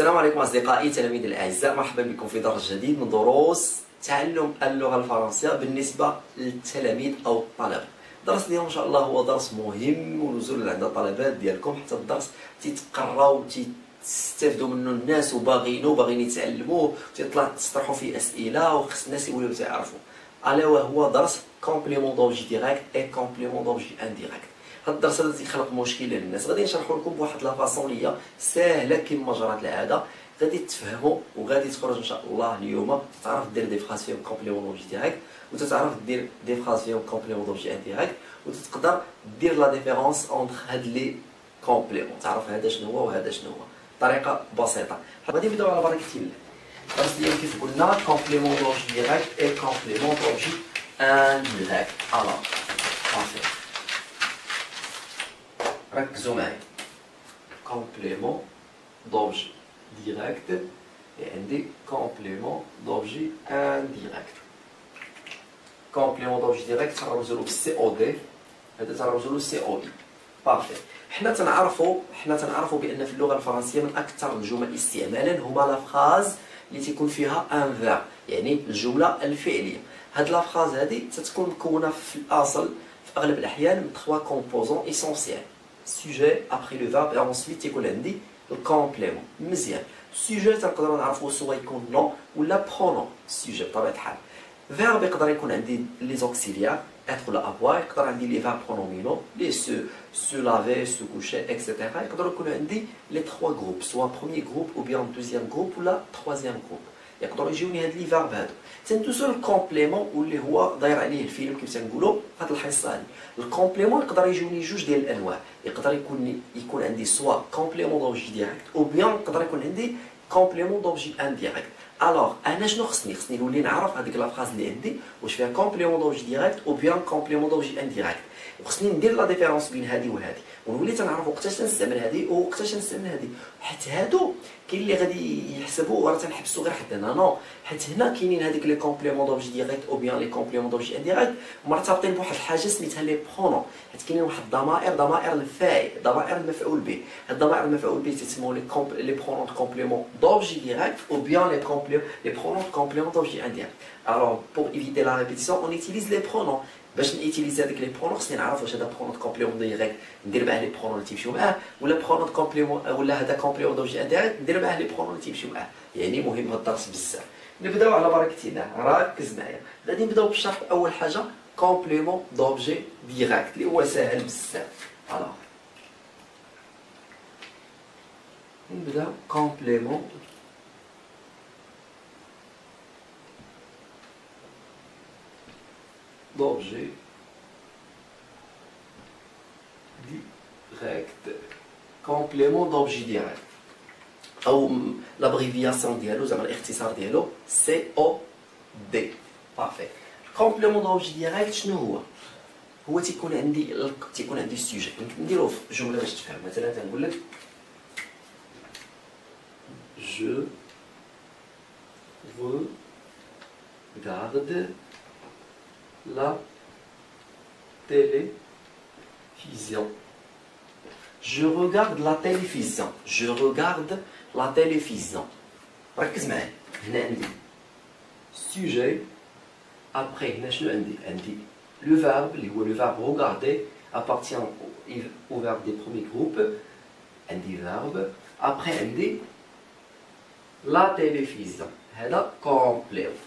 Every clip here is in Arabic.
السلام عليكم أصدقائي تلاميذ الأعزاء، مرحبا بكم في درس جديد من دروس تعلم اللغة الفرنسية بالنسبة للتلاميذ أو الطلبة. الدرس اليوم إن شاء الله هو درس مهم ونزول عند الطلبات ديالكم، حتى الدرس تيتقراو تستافدوا منه الناس وباغيين يتعلموه، تطرحوا فيه أسئلة وخص الناس يوليو تعرفوا، ألا وهو درس كومبليمون دوبجي ديريكت اي كومبليمون دوبجي انديريكت. هاد الدرس هذا تيخلق مشكل للناس، غادي نشرحو لكم بواحد لا فاصون اللي هي ساهله كما جرت العاده، غادي تفهموا وغادي تخرج ان شاء الله اليوم تعرف دير دي فراز فيهم كومبليمون دوبجي ديريكت، وتتعرف دير دي فراز فيهم كومبليمون دوبجي انديريكت، وتقدر دير لا ديفيرونس اونتر هاد لي كومبليمون، تعرف هذا شنو هو وهذا شنو هو بطريقه بسيطه. غادي نبداو على بركه الله. الدرس ديالنا كيف قلنا كومبليمون دوبجي ديريكت اي كومبليمون دوبجي انديريكت. الوغ صافي ركزوا معايا. كومبليمون دوبجي ديريكت عندي كومبليمون دوبجي انديريكت. كومبليمون دوبجي ديريكت تنرمزو له بالسي او دي، هذا تنرمزو له سي او اي. بارفي. حنا تنعرفوا بان في اللغه الفرنسيه من اكثر الجمل استعمالا هما لا فراز اللي تيكون فيها ان فيرب، يعني الجمله الفعليه. هاد لا فراز هذه تتكون مكونه في الاصل في اغلب الاحيان من 3 كومبوزون اسونسيال: sujet après le verbe et ensuite يكون عندي الكومبليمون. مزيان. sujet تنقدروا نعرفوا سواء يكون نو ولا برونون. sujet بطبيعه الحال. verbe يقدر يكون عندي لي زوكسيليار être ولا avoir، يقدر عندي لي verbe pronominaux لي se laver se coucher etc. يقدر يكون عندي لي 3 groupes soit premier groupe ou bien deuxième groupe ولا troisième groupe. يقدروا يجيوني هاد لي فيرب هادو. تندوزو للكومبليمون واللي هو داير عليه الفيلم كيف تنقولوا في هاد الحصه هادي. الكومبليمون يقدر يجوني جوج ديال الانواع، يقدر يكون عندي سوا كومبليمون دوبجي ديريكت او بيان يقدر يكون عندي كومبليمون دوبجي انديريكت. الوغ انا شنو خصني نولي نعرف هذيك لا فراز اللي عندي واش فيها كومبليمون دوبجي ديريكت او بيان كومبليمون دوبجي انديريكت، وخصني ندير لا ديفيرونس بين هذه وهذه، ونولي تنعرف وقتاش نستعمل هذه ووقتاش نستعمل هذه. حيت هادو كاين اللي غادي يحسبوا راه تنحبسوا غير حتى هنا، نو، حيت هنا كاينين هذيك لي كومبليمون دوبجي ديريكت او بيان لي كومبليمون دوبجي انديريكت مرتبطين بواحد الحاجه سميتها لي برونون، حيت كاينين واحد ضمائر الفاعل، ضمائر المفعول به. هاد الضمائر المفعول به تسموا لي برونون كومبليمون دوبجي ديريكت او بيان لي برونون كومبليمون دوبجي انديريكت. الوغ بور ايفيتي لا ريبيتيسيون اون يوتيليز لي برونون. باش نيتيليزي هذيك لي برونون خصني نعرف واش هذا برونون كومبليمون ديريكت ندير معاه لي برونون اللي تيمشيو معاه، ولا برونون كومبليمون ولا هذا كومبليمون دوبجي انديريكت ندير معاه لي برونون اللي تيمشيو معاه. يعني مهم هذا الدرس بزاف. نبداو على بركه الله، ركز معايا. غادي نبداو بالشرح. اول حاجه كومبليمون دوبجي ديريكت اللي هو ساهل بزاف. الوغ نبدا كومبليمون d'objet direct. complément d'objet direct او l'abréviation ديالو زعما الاختصار ديالو سي او دي. بارفي. كومبليمون دوبجي ديريكت شنو هو تيكون عندي السوجي. يمكن نديروه في جمله باش تفهم. مثلا تنقول لك je regarde la télévision. Je regarde la télévision. Je regarde la télévision. ركز معايا. هنا عندي sujet après هنا شنو عندي le verbe اللي هو le verbe regarder appartient au verbe des premiers groupes. عندي verbe après عندي la télévision. هذا complément.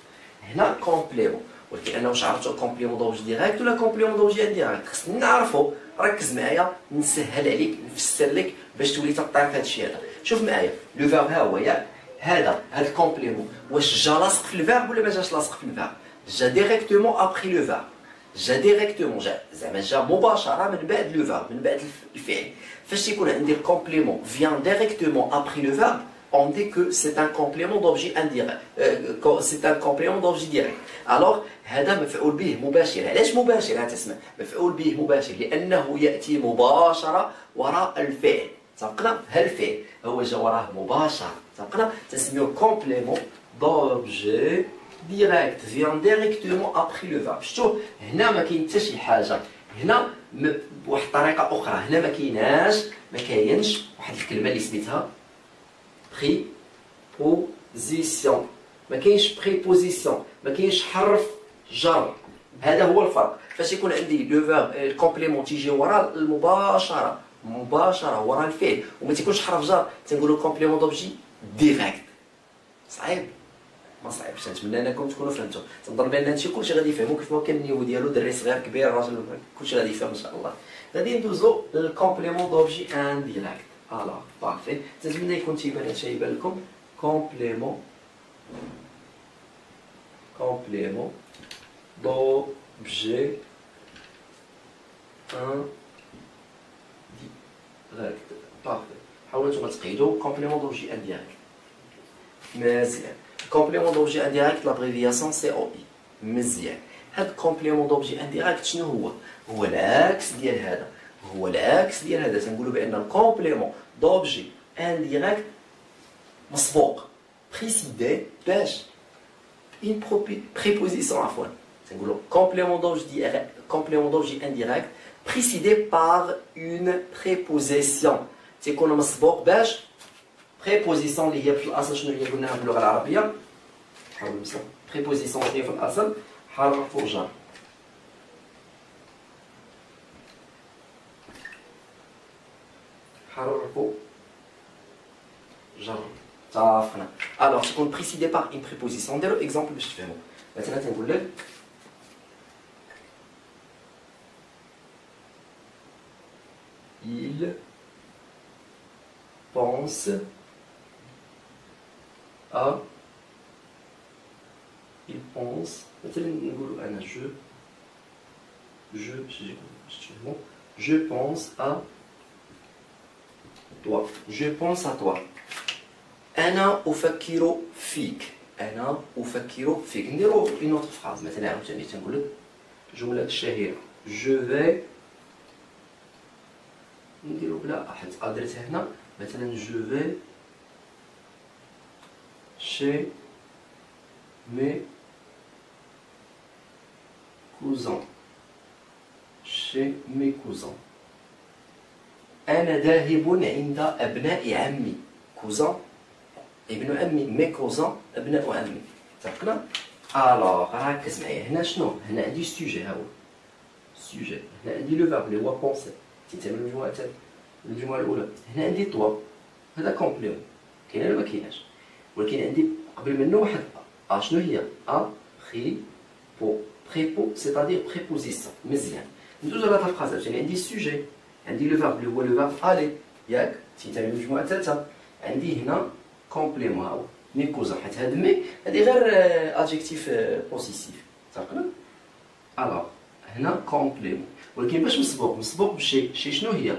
هنا complément. ولكن انا واش عرفتو كومبليمون دوبجي ديريكت ولا كومبليمون دوبجي انديريكت؟ خصني نعرفو. ركز معايا نسهل عليك نفسر لك باش تولي تطير في هذا الشيء هذا. شوف معايا لو فيرب ها هو ياك هذا الكومبليمون واش جا لاصق في الفيرب ولا ما جاش لاصق في الفيرب؟ جا ديريكتومون ابخي لو فيرب. جا ديريكتومون زعما جا مباشره من بعد لو فيرب، من بعد الفعل. فاش تيكون عندي الكومبليمون فيان ديريكتومون ابخي لو فيرب on dit que c'est un complément d'objet indirect. C'est un complément d'objet direct. Alors هذا مفعول به مباشر. علاش مباشر؟ تسمع مفعول به مباشر لانه ياتي مباشره وراء الفعل. سبقنا الفعل هو جا وراه مباشره. سبقنا تسميوه complément d'objet direct vient directement après le verbe. شتو هنا ما كاين حتى شي حاجه. هنا بواحد الطريقه اخرى هنا ما كاينش واحد الكلمه اللي سميتها بوزيسيون، ما كاينش بريبوزيسيون، ما كاينش حرف جر. هذا هو الفرق. فاش يكون عندي لو فيرب الكومبليمون تيجي وراء المباشره، مباشره وراء الفعل وما تيكونش حرف جر، تنقولوا كومبليمون دوبجي ديريكت. صعيب؟ ما صعيبش، نتمنى انكم تكونوا فهمتوا. تنظن بان هادشي كلشي غادي يفهموا كيف ما كان النيو ديالو، دري صغير كبير راجل كلشي غادي يفهم ان شاء الله. غادي ندوزو للكومبليمون دوبجي انديريكت. الوغ بارفي، تنتمنى يكون تيبان هادشي يبان لكم. كومبليمون دوبجي انديريكت. بارفي، حاولوا نتوما تقيدوا كومبليمون دوبجي انديريكت. مزيان. كومبليمون دوبجي انديريكت لابريفياسيون سي او اي. مزيان. هاد كومبليمون دوبجي انديريكت شنو هو؟ هو العكس ديال هذا، هو العكس ديال هذا. تنقولوا بان الكومبليمون دوبجي انديريكت مسبوق بريسيدي باش une préposition عفوا. تنقولوا complément d'objet indirect précédé par une préposition. تيكون مسبوق باش préposition اللي هي في الاصل شنو هي قلناها باللغه العربيه. نحاول نمسح préposition اللي هي في الاصل حرف جر. حرف جر. اتفقنا. الوغ تكون بريسيدي باغ اون بريبوزيسيون. نديرو اكزومبل باش تفهموا. مثلا تنقول لك il pense à مثلا نقولوا انا je pense à toi. Je pense à toi. أنا أفكر فيك. أنا أفكر فيك. نديرو une autre phrase. مثلا عاوتاني تنقول لك جملة شهيرة. Je vais نديرو بلا أحد درتها هنا. مثلا je vais chez mes cousins. chez mes cousins. أنا ذاهب عند أبناء عمي. كوزان ابن عمي. مي كوزان ابناء عمي. اتفقنا؟ الوغ ركز معايا. هنا شنو؟ هنا عندي سوجي. ها هو سوجي. هنا عندي لو فيرب اللي هو بونسي تيتم المجموعة الثانية، المجموعة الأولى. هنا عندي توا. هذا كومبليمون. كاينة ولا ما كايناش؟ ولكن عندي قبل منه واحد شنو هي؟ بريبو سيتادير بريبوزيسيون. مزيان. ندوزو لهاد الفراز عاوتاني. عندي السوجي، عندي لو فيرب اللي هو لو فيرب الي ياك تيتم المجموعة الثالثة. عندي هنا كومبليمون. هاهو مي كوزا، حيت هاد مي هادي غير ادجيكتيف بوسيسيف. اتفقنا؟ الوغ هنا كومبليمون، ولكن باش مسبوق بشي. شنو هي؟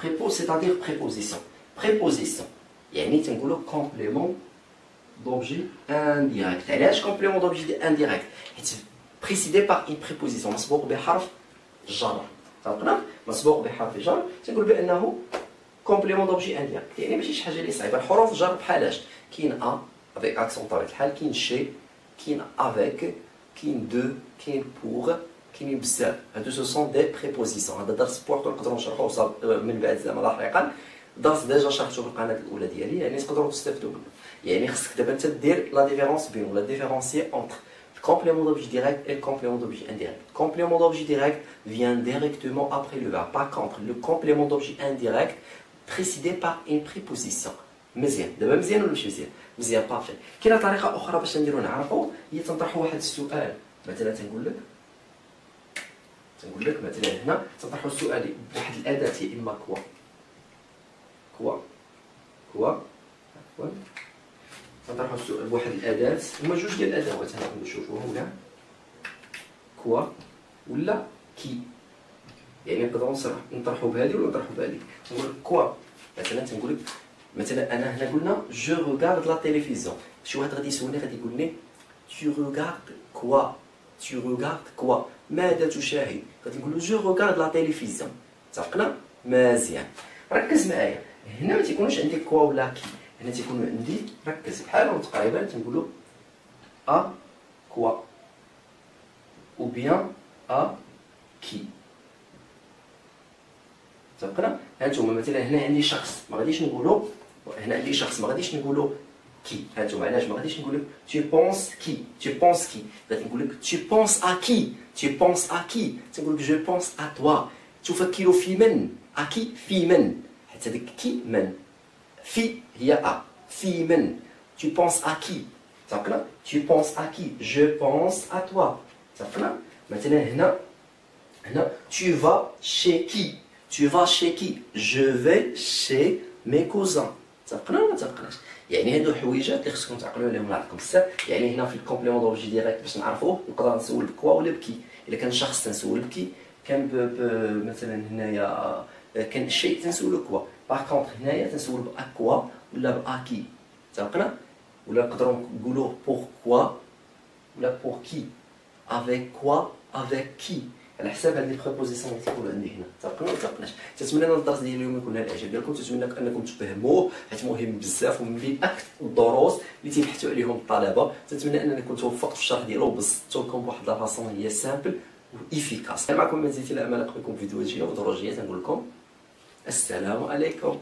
بريبو سيتادير بريبوزيسيون. بريبوزيسيون يعني تنقولو كومبليمون دوبجي انديريكت. علاش كومبليمون دوبجي انديريكت؟ حيت بريسيدي باغ اون بريبوزيسيون مسبوق بحرف جر. اتفقنا؟ مسبوق بحرف جر. تنقول بانه كومبليمون دوبجي انديريكت. يعني ماشي شي حاجه اللي صعيبه. الحروف جر بحالاش؟ كاين افيك اكسون بطبيعه الحال، كاين شي، كاين افيك، كاين دو، كاين بوغ، كاينين بزاف. هادو سو سون دي بريبوزيسيون. هذا درس بوحدو نقدروا نشرحوه من بعد زعما لاحقا. درس ديجا شرحته في القناه الاولى ديالي، يعني تقدروا تستافدوا منه. يعني خصك دابا انت دير لا ديفيرونس بين ولا ديفيرونسيي اونتر complément d'objet direct et le complément d'objet indirect. Le complément d'objet direct vient directement après le verbe. Par contre, le complément d'objet indirect précédé par une préposition. مزيان. دابا مزيان ولا ماشي مزيان؟ مزيان بارفي. كاينه طريقه اخرى باش نديرو نعرفو، هي تنطرحوا واحد السؤال. مثلا تنقول لك مثلا هنا تنطرحوا السؤال بواحد الاداه يا اما كوا عفوا. تنطرحوا السؤال بواحد الاداه. هما جوج ديال الادوات هنا نشوفوهم كاع. كوا ولا كي. يعني نقدروا نطرحوا بهذه ولا نطرحوا بهذه. تنقول لك كوا. مثلا تنقول لك مثلا انا هنا قلنا جو ريغارد لا تيليفزيون. شي واحد غادي يسولني غادي يقول لي tu regardes quoi ماذا تشاهد؟ غادي نقول له جو ريغارد لا تيليفزيون. اتفقنا؟ مزيان. ركز معايا. هنا ما تيكونوش عندي كوا ولا كي. هنا تيكون عندي ركز بحالهم تقريبا. تنقولوا كوا او بيان كي. اتفقنا؟ هانتوما مثلا هنا عندي شخص، ما غاديش نقولوا هنا عندي شخص ما غاديش نقولوا كي. هانتوما علاش ما غاديش نقول لك tu penses كي، tu penses كي، غادي نقول لك tu penses à qui، tu penses à qui، تنقول لك je pense à toi. تفكر في من، à qui في من، حتى ديك كي من، في هي ا، في من. tu penses à qui، اتفقنا؟ tu penses à qui، je pense à toi، اتفقنا؟ مثلا هنا tu vas chez qui، tu vas chez qui، je vais chez mes cousins. اتفقنا ولا ما اتفقناش؟ يعني هادو حويجات اللي خصكم تعقلوا عليهم عندكم بزاف. يعني هنا في الكومبليمون دوبجي ديريكت باش نعرفوه نقدر نسول بكوا ولا بكي. الا كان شخص تنسول بكي، كان مثلا هنايا كان شيء تنسولو كوا. باغ كونطخ هنايا تنسول باكوا ولا باكي. اتفقنا؟ ولا نقدروا نقولوه بوركوا ولا بور كي، افيك كوا افيك كي، على حساب هاد لي بروبوزيسيون اللي تيكونوا عندي هنا. اتفقنا ولا متفقناش؟ تنتمنى ان الدرس ديال اليوم يكون نال الاعجاب ديالكم، تنتمنى انكم تفهموه حيت مهم بزاف ومن بين اكثر الدروس اللي تيبحثوا عليهم الطلبه. تنتمنى انني كنت وفقت في الشرح ديالو وبسطت لكم بواحد لا فاصون هي سامبل وافيكاس. معكم من زيت الى امل، نلقاكم في فيديوهات جديده ودروس جديده. نقول لكم السلام عليكم.